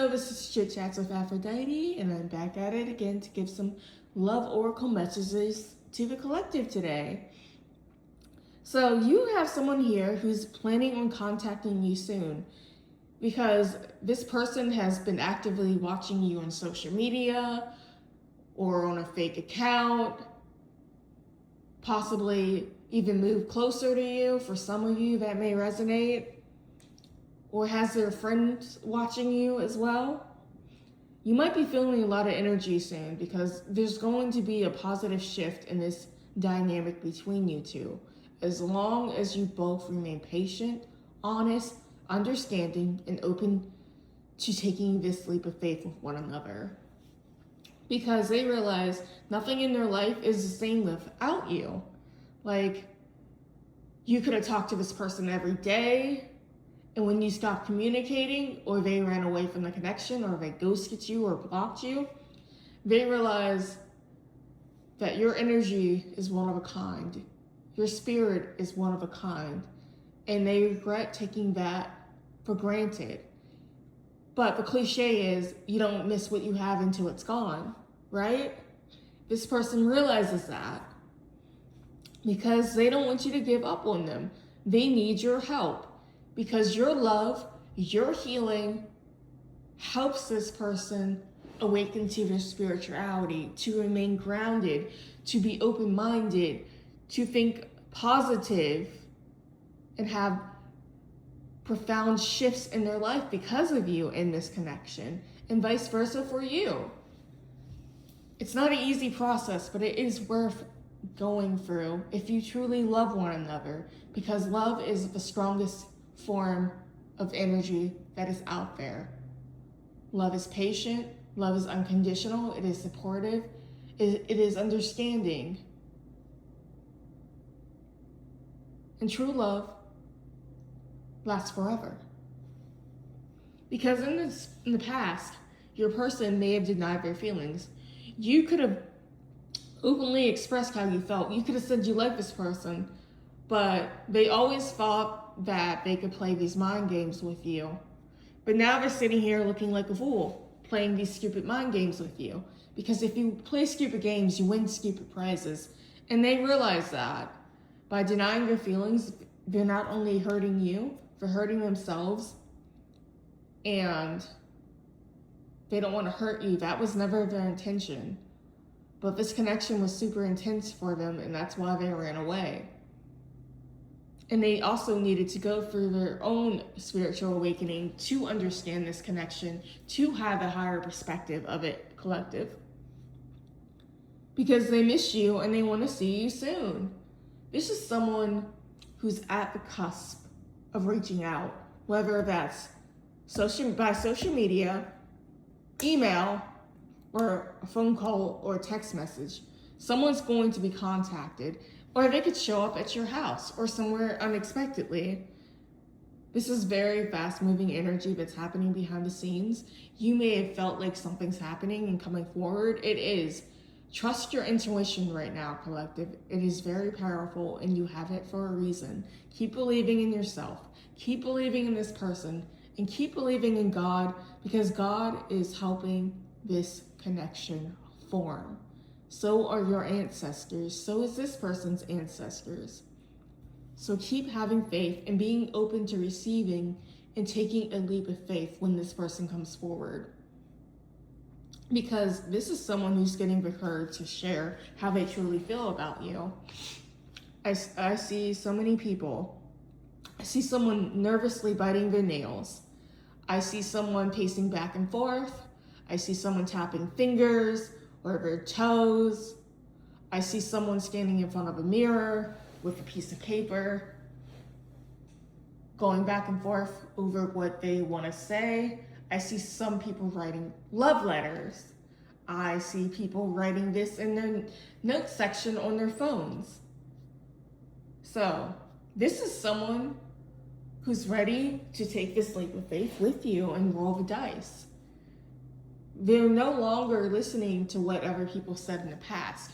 Hello, this is Chit Chats with Aphrodite, and I'm back at it again to give some love oracle messages to the collective today. So, you have someone here who's planning on contacting you soon because this person has been actively watching you on social media or on a fake account, possibly even move closer to you. For some of you, that may resonate. Or has their friends watching you as well? You might be feeling a lot of energy soon because there's going to be a positive shift in this dynamic between you two, as long as you both remain patient, honest, understanding, and open to taking this leap of faith with one another. Because they realize nothing in their life is the same without you. Like, you could have talked to this person every day, and when you stopped communicating, or they ran away from the connection, or they ghosted you or blocked you, they realize that your energy is one of a kind. Your spirit is one of a kind. And they regret taking that for granted. But the cliche is, you don't miss what you have until it's gone, right? This person realizes that because they don't want you to give up on them. They need your help. Because your love, your healing helps this person awaken to their spirituality, to remain grounded, to be open-minded, to think positive, and have profound shifts in their life because of you in this connection, and vice versa for you. It's not an easy process, but it is worth going through if you truly love one another, because love is the strongest form of energy that is out there. Love is patient, love is unconditional, it is supportive, it is understanding. And true love lasts forever. Because in the past, your person may have denied their feelings. You could have openly expressed how you felt. You could have said you like this person, but they always thought that they could play these mind games with you. But now they're sitting here looking like a fool, playing these stupid mind games with you. Because if you play stupid games, you win stupid prizes. And they realize that by denying their feelings, they're not only hurting you, they're hurting themselves. And they don't want to hurt you. That was never their intention. But this connection was super intense for them, and that's why they ran away. And they also needed to go through their own spiritual awakening to understand this connection, to have a higher perspective of it, collective. Because they miss you and they want to see you soon. This is someone who's at the cusp of reaching out, whether that's by social media, email, or a phone call or a text message. Someone's going to be contacted. Or they could show up at your house or somewhere unexpectedly. This is very fast-moving energy that's happening behind the scenes. You may have felt like something's happening and coming forward. It is. Trust your intuition right now, collective. It is very powerful and you have it for a reason. Keep believing in yourself. Keep believing in this person. And keep believing in God, because God is helping this connection form. So are your ancestors. So is this person's ancestors. So keep having faith and being open to receiving and taking a leap of faith when this person comes forward. Because this is someone who's getting the courage to share how they truly feel about you. I see so many people. I see someone nervously biting their nails. I see someone pacing back and forth. I see someone tapping fingers or their toes. I see someone standing in front of a mirror with a piece of paper, going back and forth over what they want to say. I see some people writing love letters. I see people writing this in their notes section on their phones. So this is someone who's ready to take this leap of faith with you and roll the dice. They're no longer listening to what other people said in the past.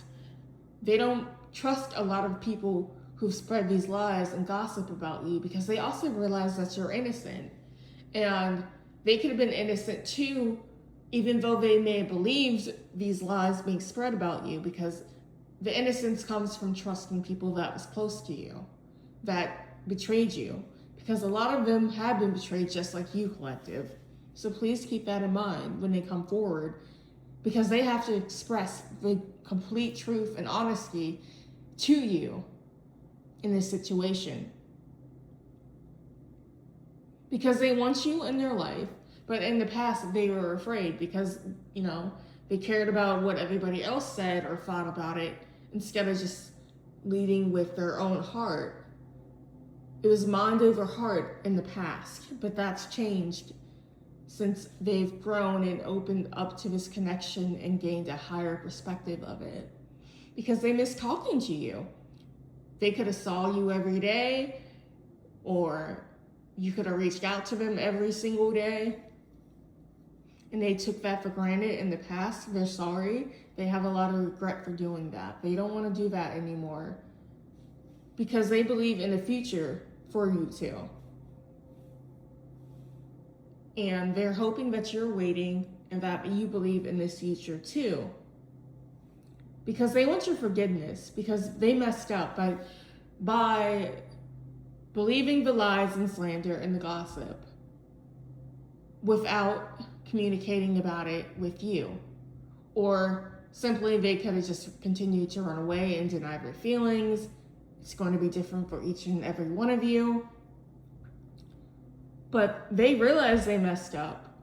They don't trust a lot of people who've spread these lies and gossip about you because they also realize that you're innocent. And They could have been innocent too, even though they may have believed these lies being spread about you, because the innocence comes from trusting people that was close to you, that betrayed you, because a lot of them have been betrayed just like you, collective. So please keep that in mind when they come forward, because they have to express the complete truth and honesty to you in this situation. Because they want you in their life, but in the past they were afraid because, they cared about what everybody else said or thought about it instead of just leading with their own heart. It was mind over heart in the past, but that's changed since they've grown and opened up to this connection and gained a higher perspective of it. Because they miss talking to you. They could have saw you every day, or you could have reached out to them every single day, and they took that for granted in the past. They're sorry. They have a lot of regret for doing that. They don't want to do that anymore because they believe in the future for you too. And they're hoping that you're waiting and that you believe in this future too. Because they want your forgiveness, because they messed up by believing the lies and slander and the gossip without communicating about it with you. Or simply they could have just continued to run away and deny their feelings. It's going to be different for each and every one of you. But they realize they messed up.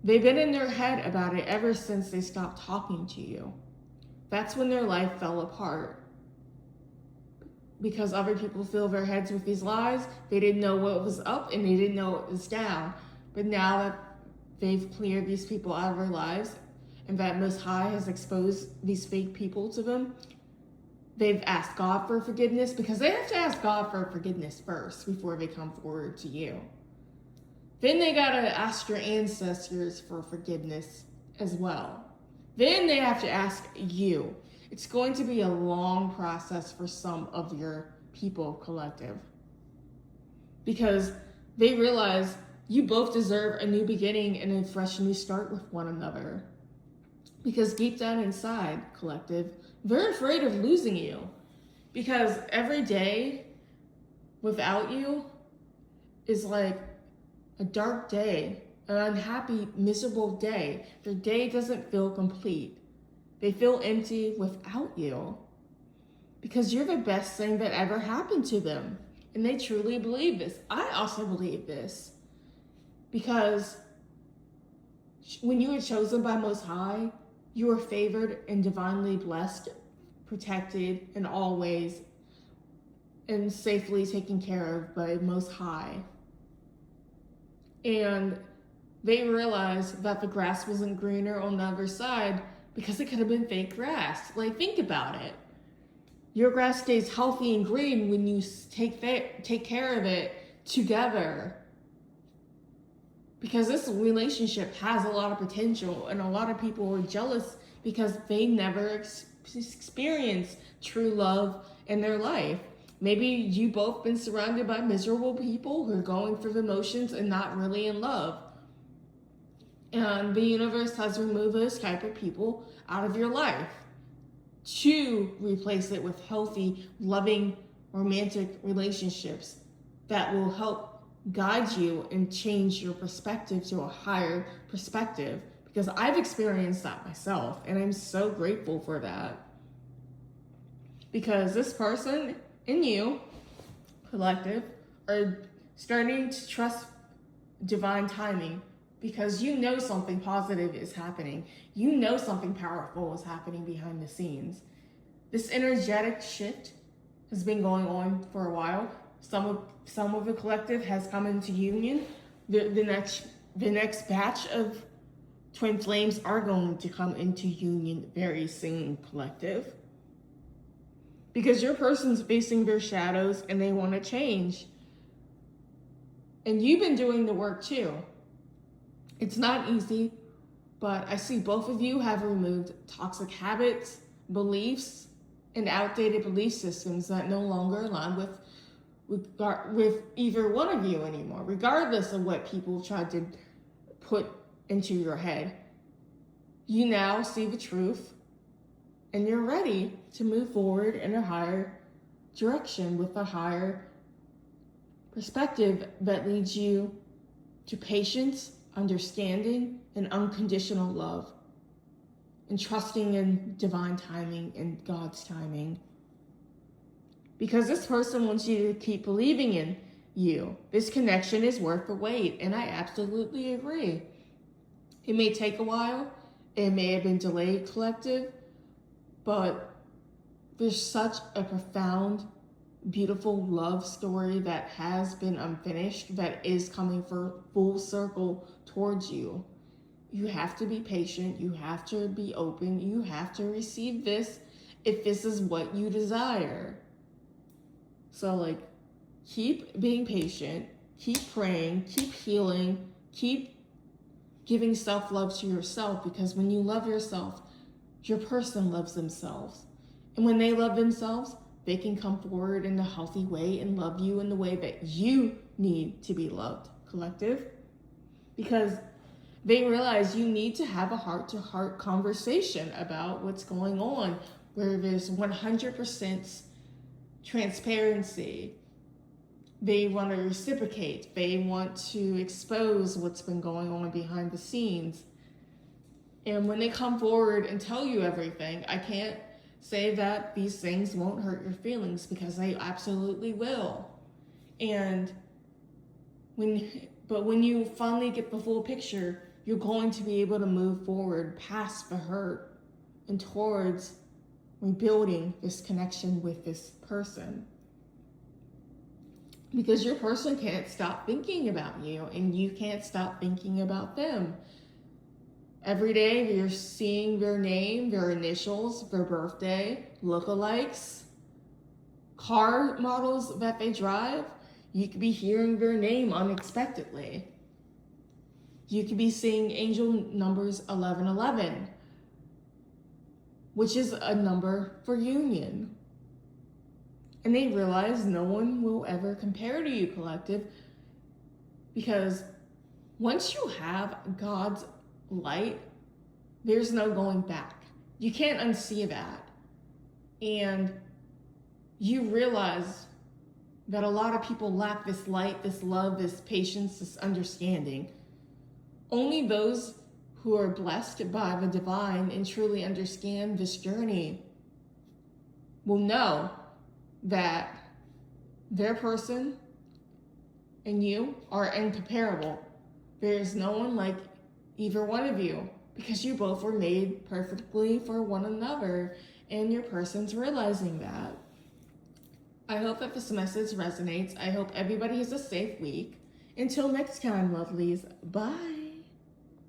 They've been in their head about it ever since they stopped talking to you. That's when their life fell apart. Because other people filled their heads with these lies, they didn't know what was up and they didn't know what was down. But now that they've cleared these people out of their lives and that Most High has exposed these fake people to them, they've asked God for forgiveness, because they have to ask God for forgiveness first before they come forward to you. Then they gotta ask your ancestors for forgiveness as well. Then they have to ask you. It's going to be a long process for some of your people, collective. Because they realize you both deserve a new beginning and a fresh new start with one another. Because deep down inside, collective, they're afraid of losing you. Because every day without you is like a dark day, an unhappy, miserable day. Their day doesn't feel complete. They feel empty without you. Because you're the best thing that ever happened to them. And they truly believe this. I also believe this. Because when you were chosen by Most High, you were favored and divinely blessed, protected in all ways, and safely taken care of by Most High. And they realized that the grass wasn't greener on the other side because it could have been fake grass. Like, think about it. Your grass stays healthy and green when you take care of it together. Because this relationship has a lot of potential, and a lot of people are jealous because they never experienced true love in their life. Maybe you both been surrounded by miserable people who are going through the motions and not really in love. And the universe has removed those type of people out of your life to replace it with healthy, loving, romantic relationships that will help guide you and change your perspective to a higher perspective. Because I've experienced that myself, and I'm so grateful for that. Because this person and you, collective, are starting to trust divine timing, because you know something positive is happening. You know something powerful is happening behind the scenes. This energetic shift has been going on for a while. Some of the collective has come into union. The next batch of twin flames are going to come into union very soon, collective. Because your person's facing their shadows and they want to change. And you've been doing the work too. It's not easy, but I see both of you have removed toxic habits, beliefs, and outdated belief systems that no longer align with either one of you anymore, regardless of what people tried to put into your head. You now see the truth, and you're ready to move forward in a higher direction with a higher perspective that leads you to patience, understanding, and unconditional love, and trusting in divine timing and God's timing. Because this person wants you to keep believing in you. This connection is worth the wait, and I absolutely agree. It may take a while, it may have been delayed, collective, but there's such a profound, beautiful love story that has been unfinished that is coming for full circle towards you. You have to be patient, you have to be open, you have to receive this if this is what you desire. So keep being patient, keep praying, keep healing, keep giving self-love to yourself, because when you love yourself, your person loves themselves. And when they love themselves, they can come forward in a healthy way and love you in the way that you need to be loved, collective. Because they realize you need to have a heart-to-heart conversation about what's going on, where there's 100% transparency. They want to reciprocate. They want to expose what's been going on behind the scenes. And when they come forward and tell you everything, I can't say that these things won't hurt your feelings, because they absolutely will. And when you finally get the full picture, you're going to be able to move forward past the hurt and towards rebuilding this connection with this person. Because your person can't stop thinking about you, and you can't stop thinking about them. Every day you're seeing their name, their initials, their birthday, lookalikes, car models that they drive. You could be hearing their name unexpectedly. You could be seeing angel numbers 1111, which is a number for union. And they realize no one will ever compare to you, collective, because once you have God's light, there's no going back. You can't unsee that. And you realize that a lot of people lack this light, this love, this patience, this understanding. Only those who are blessed by the divine and truly understand this journey will know that their person and you are incomparable. There is no one like either one of you, because you both were made perfectly for one another, and your person's realizing that. I hope that this message resonates. I hope everybody has a safe week. Until next time, lovelies. Bye.